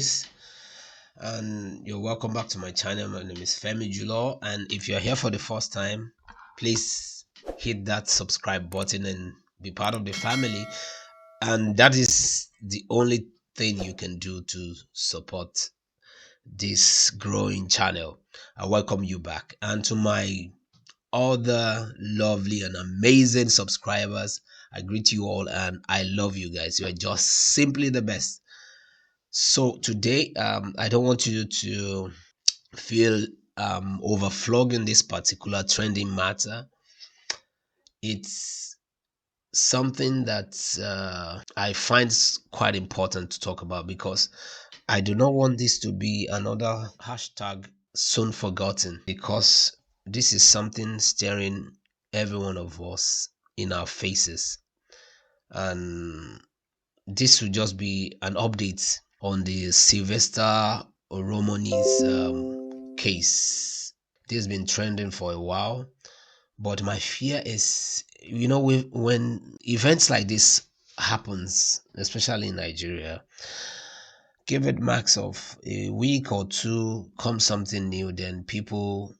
guys, and you're welcome back to my channel. My name is Femi Julo, and if you're here for the first time, please hit that subscribe button and be part of the family. And that is the only thing you can do to support this growing channel. I welcome you back, and to my other lovely and amazing subscribers, I greet you all and I love you guys. You are just simply the best. So today, I don't want you to feel overflogging this particular trending matter. It's something that I find quite important to talk about, because I do not want this to be another hashtag soon forgotten, because this is something staring every one of us in our faces. And this will just be an update on the Sylvester Oromoni's case. This has been trending for a while, but my fear is, when events like this happens, especially in Nigeria, give it max of a week or two, comes something new, then people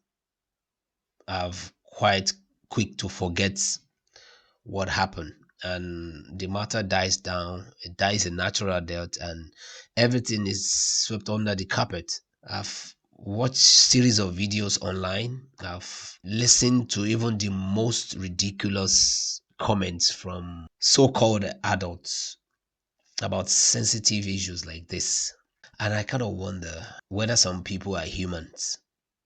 are quite quick to forget what happened, and the matter dies down. It dies a natural death, and everything is swept under the carpet. I've watched series of videos online. I've listened to even the most ridiculous comments from so-called adults about sensitive issues like this, and I kind of wonder whether some people are humans.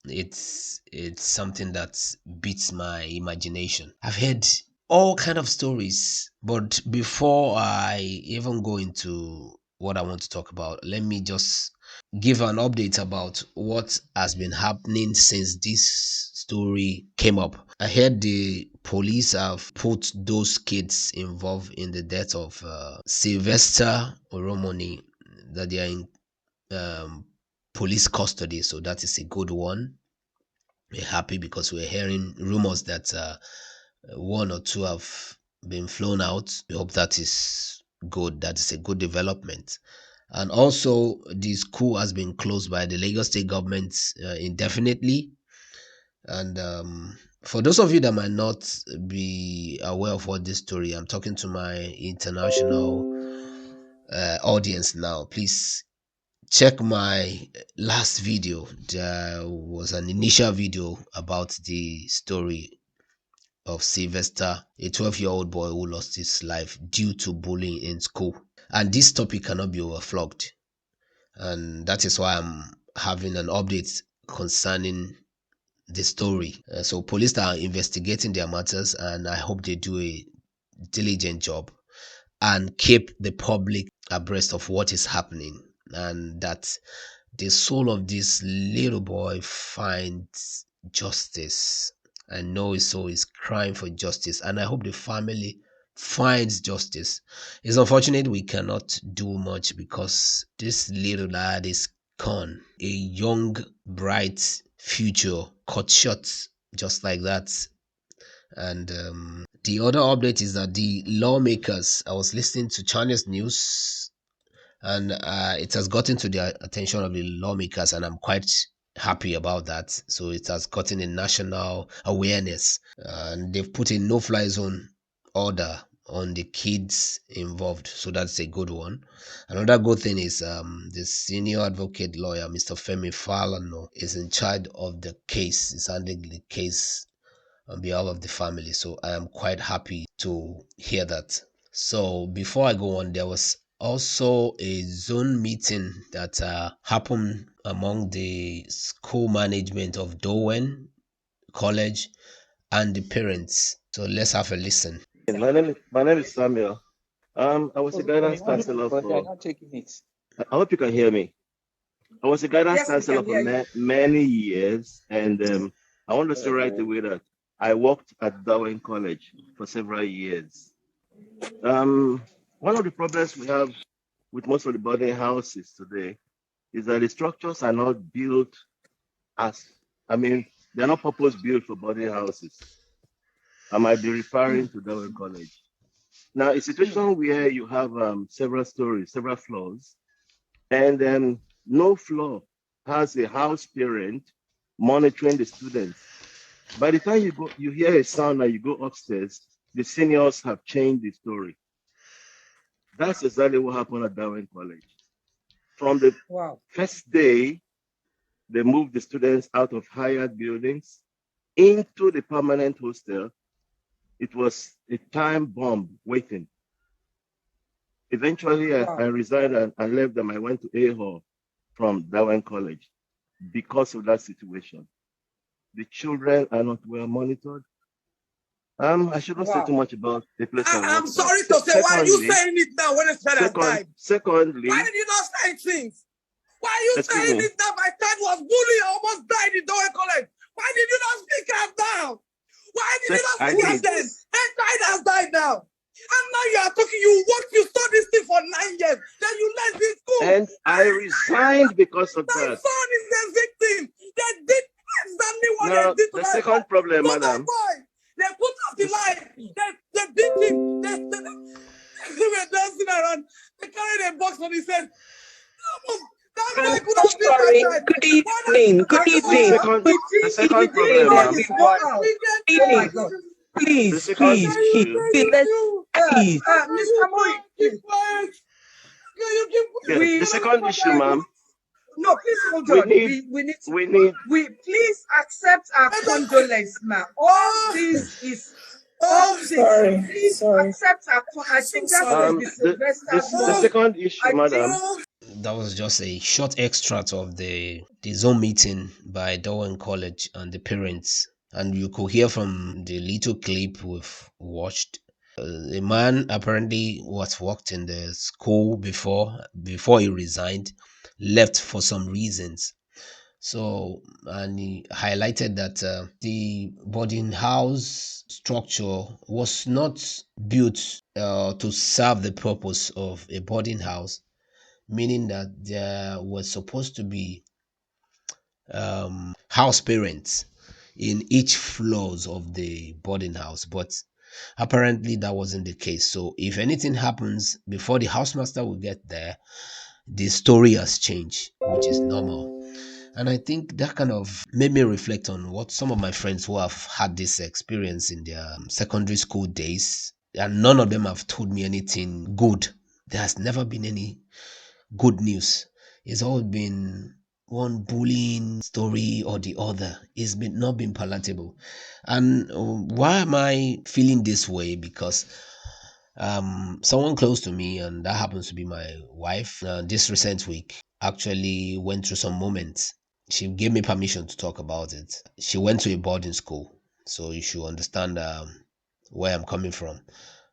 It's something that beats my imagination. I've heard all kind of stories, but before I even go into what I want to talk about, let me just give an update about what has been happening since this story came up. I heard the police have put those kids involved in the death of Sylvester Oromoni, that they are in police custody, so that is a good one. We're happy because we're hearing rumors that one or two have been flown out. We hope that is good. That is a good development. And also, the school has been closed by the Lagos State government indefinitely. And for those of you that might not be aware of what this story, I'm talking to my international audience now. Please check my last video. There was an initial video about the story of Sylvester, a 12-year-old boy who lost his life due to bullying in school. And this topic cannot be overflogged. And that is why I'm having an update concerning the story. So police are investigating their matters, and I hope they do a diligent job and keep the public abreast of what is happening, and that the soul of this little boy finds justice. I know his soul is crying for justice, and I hope the family finds justice. It's unfortunate we cannot do much, because this little lad is gone. A young, bright future cut short just like that. And the other update is that the lawmakers, I was listening to China's news, and it has gotten to the attention of the lawmakers, and I'm quite happy about that. So it has gotten a national awareness, and they've put a no-fly zone order on the kids involved, so that's a good one. Another good thing is the senior advocate lawyer, Mr. Femi Falana, is in charge of the case. He's handling the case on behalf of the family, so I am quite happy to hear that. So before I go on, there was also a zone meeting that happened among the school management of Dowen College and the parents. So let's have a listen. My name is Samuel. I was a guidance counselor for. I hope you can hear me. I was a guidance counselor for many years, and I want to say right away that I worked at Darwin College for several years. One of the problems we have with most of the boarding houses today is that the structures are not built they're not purpose built for boarding houses. I might be referring to Darwin College. Now, a situation where you have several stories, several floors, and no floor has a house parent monitoring the students. By the time you hear a sound and you go upstairs, the seniors have changed the story. That's exactly what happened at Darwin College. From the first day, they moved the students out of hired buildings into the permanent hostel. It was a time bomb waiting. Eventually, I resigned and left them. I went to A-Hall from Darwin College because of that situation. The children are not well monitored. I shouldn't say too much about the place I work. I'm sorry to say, why are you saying it now when a child has died? Secondly, why did you not say things? Why are you saying it now? My child was bullied, almost died in Darwin College. Why did you not speak up now? Why did you not speak up then? And child has died now. And now you are talking, you studied this thing for 9 years, then you left this school. And I resigned because of My that. son is a victim. They did exactly what Now, they did to the my second boy. problem, To madam. my boy. They put off the light. They beat him. They were dancing around. They carried a box on his head. I'm so sorry. Good evening. Good evening. The second problem, ma'am. Please, The please, second issue. please. Mr. Moy, keep quiet. The second issue, ma'am. No, please hold on. We need. Please accept our condolence, ma'am. All this is. Sorry. Please accept our. I think that's the second issue, madam. That was just a short extract of the Zoom meeting by Darwin College and the parents. And you could hear from the little clip we've watched. A man apparently was worked in the school before he resigned, left for some reasons. So, and he highlighted that the boarding house structure was not built to serve the purpose of a boarding house, meaning that there was supposed to be house parents in each floors of the boarding house, but apparently that wasn't the case. So if anything happens before the housemaster will get there, the story has changed, which is normal. And I think that kind of made me reflect on what some of my friends who have had this experience in their secondary school days, and none of them have told me anything good. There has never been any good news. It's all been one bullying story or the other. It's not been palatable. And why am I feeling this way? Because someone close to me, and that happens to be my wife, this recent week actually went through some moments. She gave me permission to talk about it. She went to a boarding school, so you should understand where I'm coming from.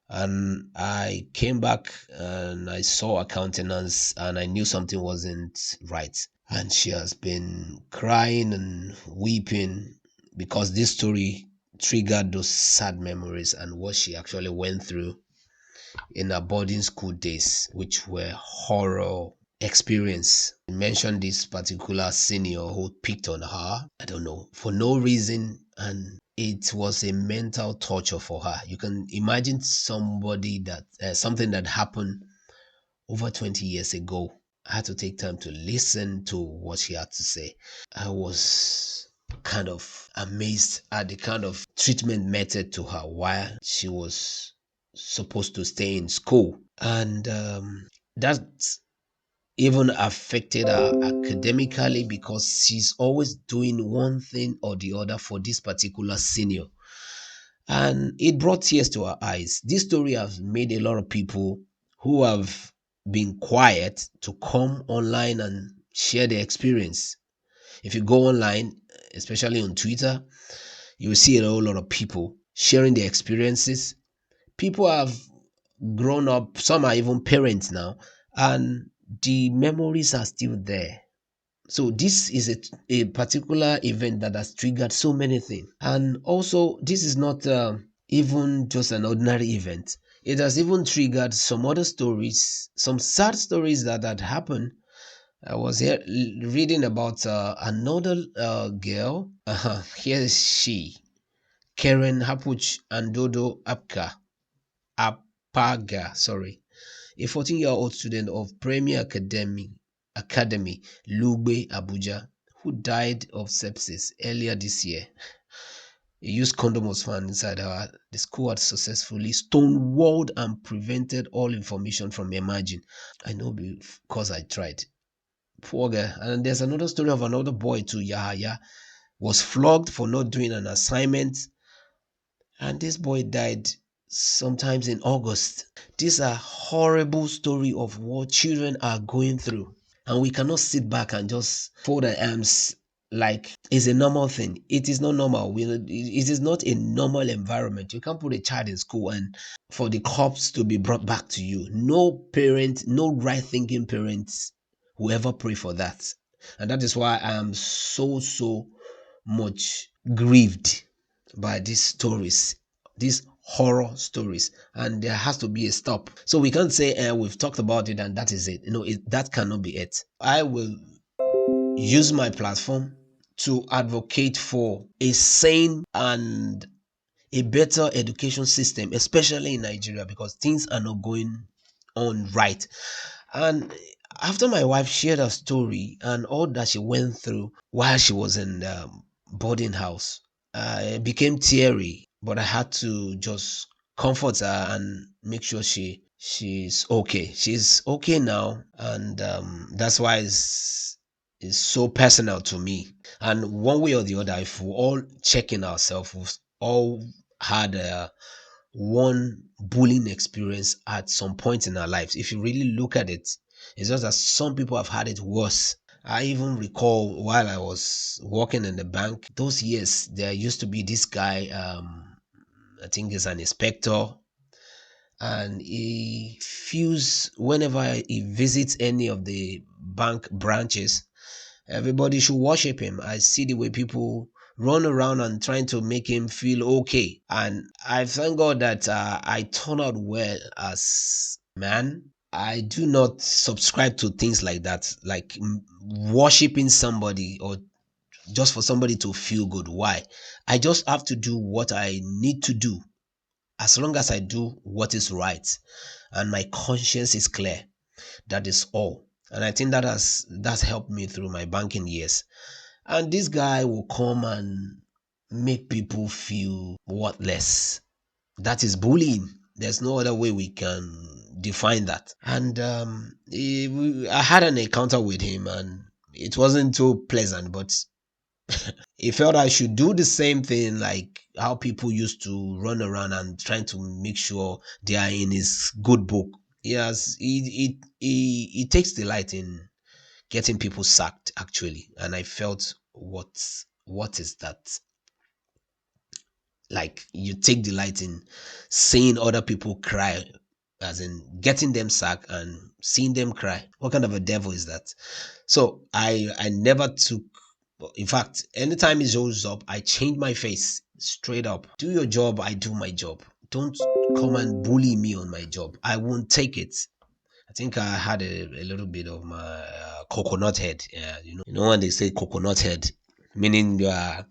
And I came back and I saw her countenance and I knew something wasn't right. And she has been crying and weeping because this story triggered those sad memories and what she actually went through in her boarding school days, which were horror experience. I mentioned this particular senior who picked on her, I don't know, for no reason, and it was a mental torture for her. You can imagine somebody that something that happened over 20 years ago. I had to take time to listen to what she had to say. I was kind of amazed at the kind of treatment meted to her while she was supposed to stay in school. And that even affected her academically because she's always doing one thing or the other for this particular senior. And it brought tears to her eyes. This story has made a lot of people who have been quiet to come online and share their experience. If you go online, especially on Twitter, you will see a whole lot of people sharing their experiences. People have grown up, some are even parents now, and the memories are still there. So this is a particular event that has triggered so many things. And also, this is not even just an ordinary event. It has even triggered some other stories, some sad stories that had happened. I was here reading about another girl. Here is she, Karen Hapuch Andodo Apaga, sorry, a 14-year-old student of Premier Academy Academy, Lugbe, Abuja, who died of sepsis earlier this year. A used condom was found inside her. The school had successfully stonewalled and prevented all information from emerging. I know because I tried. Poor girl. And there's another story of another boy too, Yahaya, was flogged for not doing an assignment. And this boy died sometimes in August. These are horrible stories of what children are going through. And we cannot sit back and just fold our arms like it's a normal thing. It is not normal. It is not a normal environment. You can't put a child in school and for the cops to be brought back to you. No parent, no right thinking parents will ever pray for that. And that is why I am so much grieved by these stories, these horror stories, and there has to be a stop. So we can't say we've talked about it and that is it. That cannot be it. I will use my platform to advocate for a sane and a better education system, especially in Nigeria, because things are not going on right. And after my wife shared her story and all that she went through while she was in the boarding house, I became teary, but I had to just comfort her and make sure she's okay. She's okay now, and that's why it's so personal to me. And one way or the other, if we're all checking ourselves, we've all had one bullying experience at some point in our lives. If you really look at it, it's just that some people have had it worse. I even recall while I was working in the bank, those years, there used to be this guy, I think he's an inspector, and he feels whenever he visits any of the bank branches, everybody should worship him. I see the way people run around and trying to make him feel okay. And I thank God that I turn out well as man. I do not subscribe to things like that, like worshiping somebody or just for somebody to feel good. Why? I just have to do what I need to do as long as I do what is right and my conscience is clear. That is all. And I think that's helped me through my banking years. And this guy will come and make people feel worthless. That is bullying. There's no other way we can define that. And I had an encounter with him, and it wasn't too pleasant, but he felt I should do the same thing like how people used to run around and trying to make sure they are in his good book. Yes, he takes delight in getting people sacked actually, and I felt what is that? Like you take delight in seeing other people cry, as in getting them sacked and seeing them cry. What kind of a devil is that? So I never took. In fact, anytime he shows up, I change my face straight up. Do your job, I do my job. Don't come and bully me on my job. I won't take it. I think I had a little bit of my coconut head. Yeah, when they say coconut head, meaning you're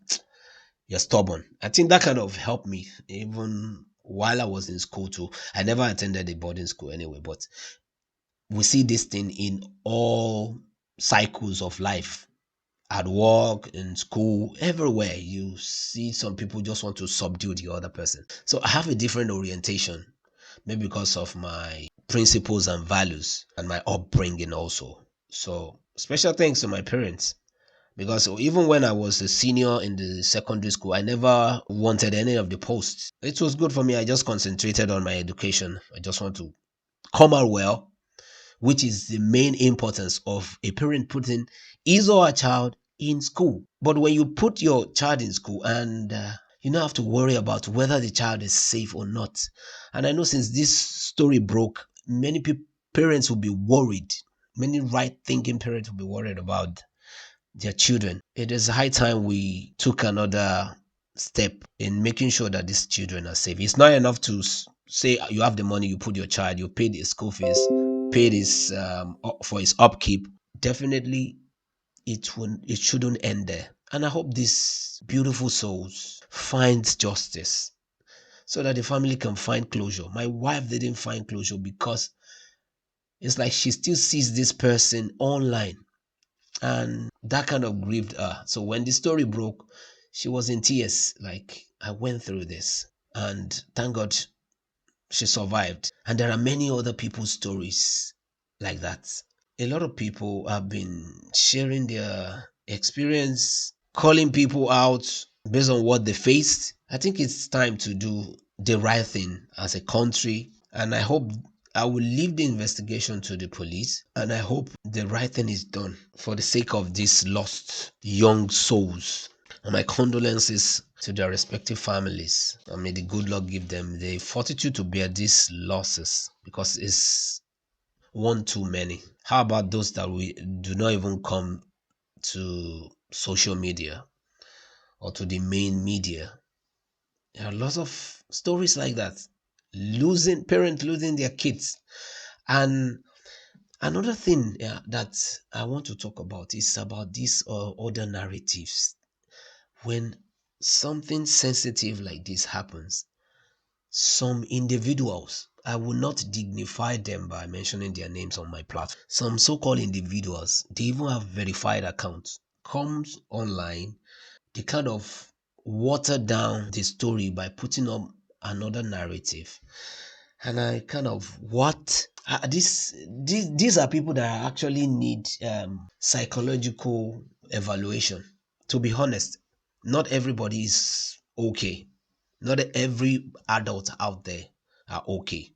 stubborn. I think that kind of helped me even while I was in school too. I never attended a boarding school anyway, but we see this thing in all cycles of life. At work, in school, everywhere, you see some people just want to subdue the other person. So I have a different orientation, maybe because of my principles and values and my upbringing also. So special thanks to my parents, because even when I was a senior in the secondary school, I never wanted any of the posts. It was good for me. I just concentrated on my education. I just want to come out well, which is the main importance of a parent putting his or her child in school. But when you put your child in school and you don't have to worry about whether the child is safe or not. And I know since this story broke, many parents will be worried. Many right thinking parents will be worried about their children. It is high time we took another step in making sure that these children are safe. It's not enough to say you have the money, you put your child, you paid his school fees, paid his for his upkeep. Definitely, it shouldn't end there. And I hope these beautiful souls find justice so that the family can find closure. My wife didn't find closure because It's like she still sees this person online, and that kind of grieved her. So when the story broke, she was in tears. Like, I went through this, and thank God she survived. And there are many other people's stories like that. A lot of people have been sharing their experience, calling people out based on what they faced. I think it's time to do the right thing as a country, and I will leave the investigation to the police, and I hope the right thing is done for the sake of these lost young souls. And my condolences to their respective families. And may the good Lord give them the fortitude to bear these losses, because it's one too many. How about those that we do not even come to social media or to the main media? There are lots of stories like that. Parents losing their kids. And another thing that I want to talk about is about these other narratives. When something sensitive like this happens, some individuals, I will not dignify them by mentioning their names on my platform. Some so-called individuals, they even have verified accounts, comes online, they kind of water down the story by putting up another narrative. And I kind of, what? These are people that actually need psychological evaluation. To be honest, not everybody is okay. Not every adult out there are okay.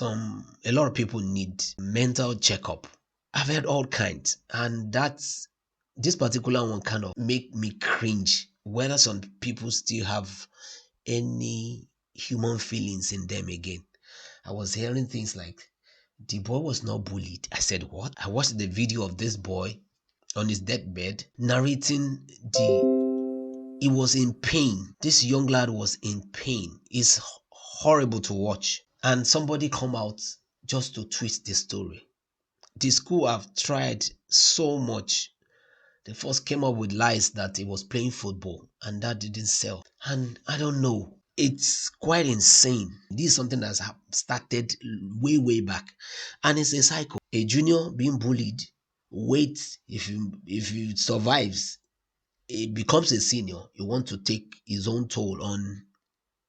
A lot of people need mental checkup. I've heard all kinds, and this particular one kind of make me cringe. Whether some people still have any human feelings in them again. I was hearing things like, the boy was not bullied. I said, what? I watched the video of this boy on his deathbed narrating he was in pain. This young lad was in pain. It's horrible to watch. And somebody come out just to twist the story. The school have tried so much. They first came up with lies that he was playing football, and that didn't sell. And I don't know. It's quite insane. This is something that's started way, way back. And it's a cycle. A junior being bullied, wait, if he survives, he becomes a senior, he wants to take his own toll on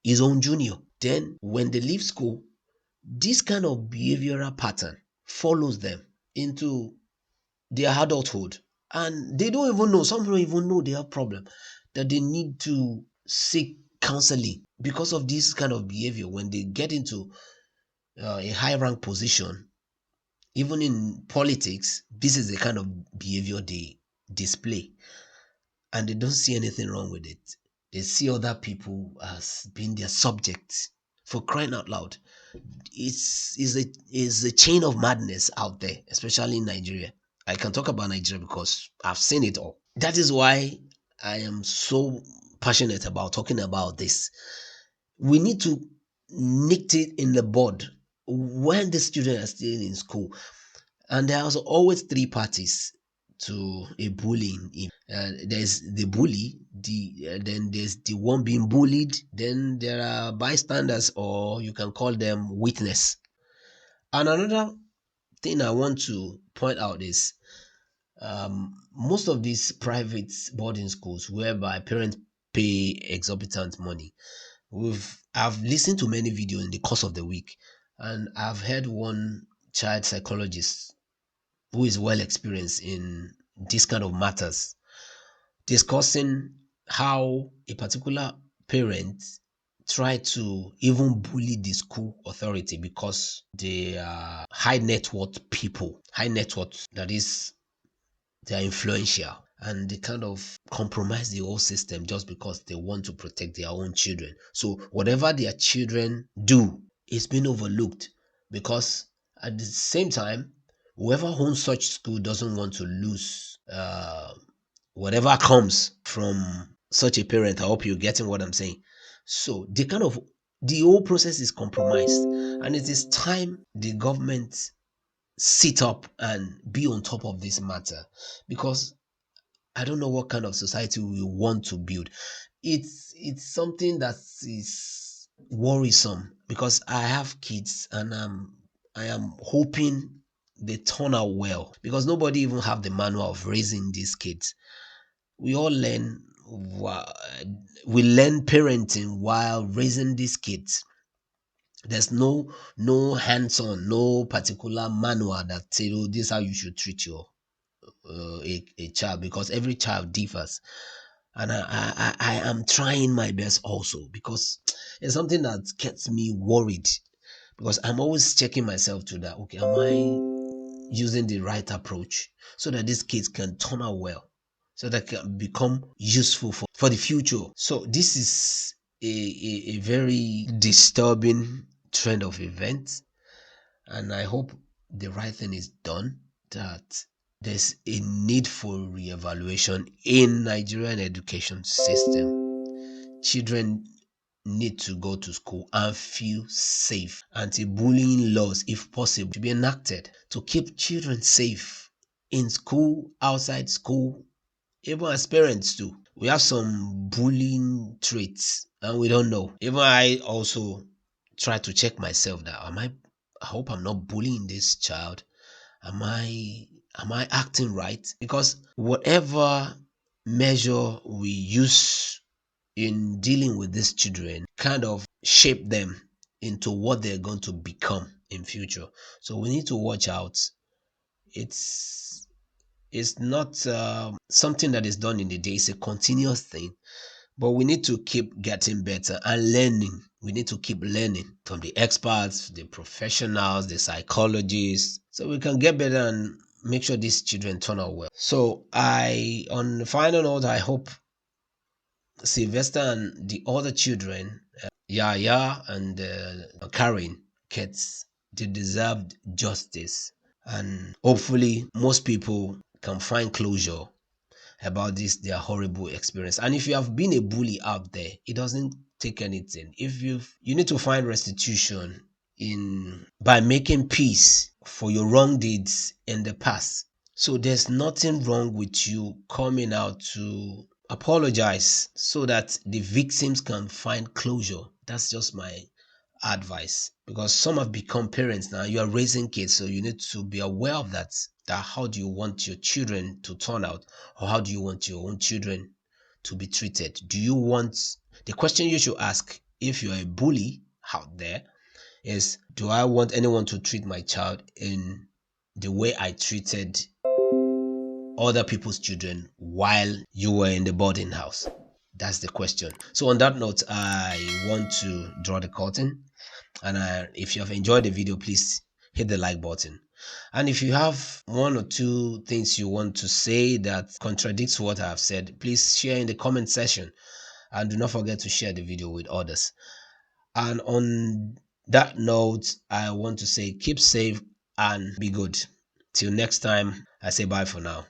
his own junior. Then when they leave school, this kind of behavioral pattern follows them into their adulthood. And they don't even know, some don't even know they have problem, that they need to seek counseling because of this kind of behavior. When they get into a high rank position, even in politics, this is the kind of behavior they display, and they don't see anything wrong with it. They see other people as being their subjects. For crying out loud, it's a chain of madness out there, especially in Nigeria. I can talk about Nigeria because I've seen it all. That is why I am so passionate about talking about this. We need to nick it in the bud when the students are still in school. And there are always three parties to a bullying. There's the bully, then there's the one being bullied, then there are bystanders, or you can call them witness. And another thing I want to point out is most of these private boarding schools whereby parents pay exorbitant money. I've listened to many videos in the course of the week, and I've heard one child psychologist who is well experienced in this kind of matters discussing how a particular parent tried to even bully the school authority because they are high net worth people, high net worth, that is, they are influential, and they kind of compromise the whole system just because they want to protect their own children. So whatever their children do is being overlooked, because at the same time, whoever owns such school doesn't want to lose whatever comes from such a parent. I hope you're getting what I'm saying. So the whole process is compromised, and it is time the government sit up and be on top of this matter, because I don't know what kind of society we want to build. It's something that is worrisome, because I have kids, and I am hoping they turn out well, because nobody even have the manual of raising these kids. We all learn, we learn parenting while raising these kids. There's no hands-on, no particular manual that say, oh, this is how you should treat your a child, because every child differs. And I am trying my best also, because it's something that gets me worried, because I'm always checking myself to that, okay, am I using the right approach so that these kids can turn out well, so that can become useful for the future. So this is a very disturbing trend of events, and I hope the right thing is done, that there's a need for reevaluation in Nigerian education system. Children need to go to school and feel safe. Anti-bullying laws, if possible, to be enacted to keep children safe in school, outside school, even as parents too. We have some bullying traits and we don't know. Even I also try to check myself that I hope I'm not bullying this child. Am I acting right? Because whatever measure we use in dealing with these children kind of shape them into what they're going to become in future. So we need to watch out. It's not something that is done in a day. It's a continuous thing, but we need to keep getting better and learning. We need to keep learning from the experts, the professionals, the psychologists, so we can get better and make sure these children turn out well. So on the final note, I hope Sylvester and the other children, Yaya and Karen, gets the deserved justice, and hopefully most people can find closure about this their horrible experience. And if you have been a bully out there, it doesn't take anything. If you need to find restitution in by making peace for your wrong deeds in the past. So there's nothing wrong with you coming out to apologize so that the victims can find closure. That's just my advice, because some have become parents now. You are raising kids, so you need to be aware of that. How do you want your children to turn out, or how do you want your own children to be treated? Do you want, the question you should ask if you're a bully out there is, do I want anyone to treat my child in the way I treated other people's children while you were in the boarding house? That's the question. So on that note, I want to draw the curtain. And if you have enjoyed the video, please hit the like button. And if you have one or two things you want to say that contradicts what I have said, please share in the comment section. And do not forget to share the video with others. And on that note, I want to say keep safe and be good. Till next time, I say bye for now.